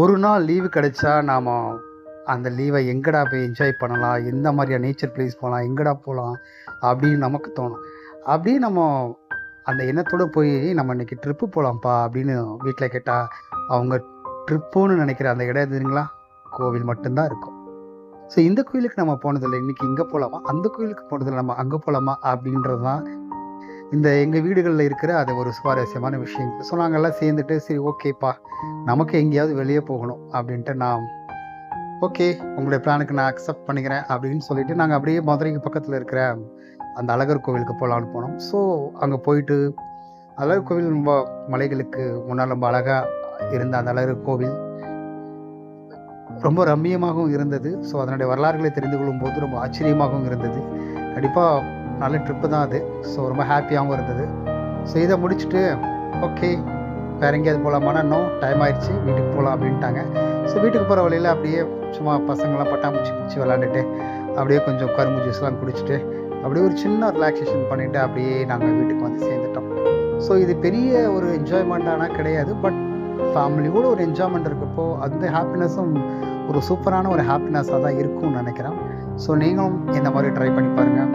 ஒரு நாள் லீவு கிடைச்சா நாம அந்த லீவை எங்கடா போய் என்ஜாய் பண்ணலாம், எந்த மாதிரியா நேச்சர் பிளேஸ் போகலாம், எங்கடா போகலாம் அப்படின்னு நமக்கு தோணும். அப்படியே நம்ம அந்த எண்ணத்தோடு போய் நம்ம இன்னைக்கு ட்ரிப்பு போகலாம்ப்பா அப்படின்னு வீட்டில் கேட்டால் அவங்க ட்ரிப்புன்னு நினைக்கிற அந்த இடம் எதுங்களா? கோவில் மட்டும்தான் இருக்கும். ஸோ இந்த கோயிலுக்கு நம்ம போனதில்லை, இன்னைக்கு இங்கே போகலாமா, அந்த கோயிலுக்கு போனதில்லை, நம்ம அங்கே போகலாமா அப்படின்றது தான் இந்த எங்கள் வீடுகளில் இருக்கிற அது ஒரு சுவாரஸ்யமான விஷயம். ஸோ நாங்கள்லாம் சேர்ந்துட்டு சரி ஓகேப்பா, நமக்கு எங்கேயாவது வெளியே போகணும் அப்படின்ட்டு நான் ஓகே உங்களுடைய பிளானுக்கு நான் அக்செப்ட் பண்ணிக்கிறேன் அப்படின்னு சொல்லிட்டு நாங்கள் அப்படியே மதுரைக்கு பக்கத்தில் இருக்கிற அந்த அழகர் கோவிலுக்கு போகலான்னு போனோம். ஸோ அங்கே போயிட்டு அழகர் கோவில் ரொம்ப மலைகளுக்கு முன்னால் ரொம்ப அழகாக இருந்த அந்த அழகர் கோவில் ரொம்ப ரம்மியமாகவும் இருந்தது. ஸோ அதனுடைய வரலாறுகளை தெரிந்து கொள்ளும் போது ரொம்ப ஆச்சரியமாகவும் இருந்தது. கண்டிப்பாக நல்ல ட்ரிப்பு தான் அது. ஸோ ரொம்ப ஹாப்பியாகவும் இருந்தது. ஸோ இதை முடிச்சுட்டு ஓகே வேற எங்கேயாவது போகலாமான்னா நோ, டைம் ஆயிடுச்சு, வீட்டுக்கு போகலாம் அப்படின்ட்டாங்க. ஸோ வீட்டுக்கு போகிற வழியில் அப்படியே சும்மா பசங்களாம் பட்டாம்பூச்சி பிடிச்சி விளாண்டுட்டு அப்படியே கொஞ்சம் கரும்பு ஜூஸ்லாம் குடிச்சிட்டு அப்படியே ஒரு சின்ன ரிலாக்ஸேஷன் பண்ணிவிட்டு அப்படியே நாங்கள் வீட்டுக்கு வந்து சேர்ந்துட்டோம். ஸோ இது பெரிய ஒரு என்ஜாய்மெண்ட்டானா கிடையாது, பட் ஃபேமிலியோட ஒரு என்ஜாய்மெண்ட் இருக்கப்போ அந்த ஹாப்பினஸும் ஒரு சூப்பரான ஒரு ஹாப்பினஸாக தான் இருக்கும்னு நினைக்கிறேன். ஸோ நீங்களும் இந்த மாதிரி ட்ரை பண்ணி பாருங்கள்.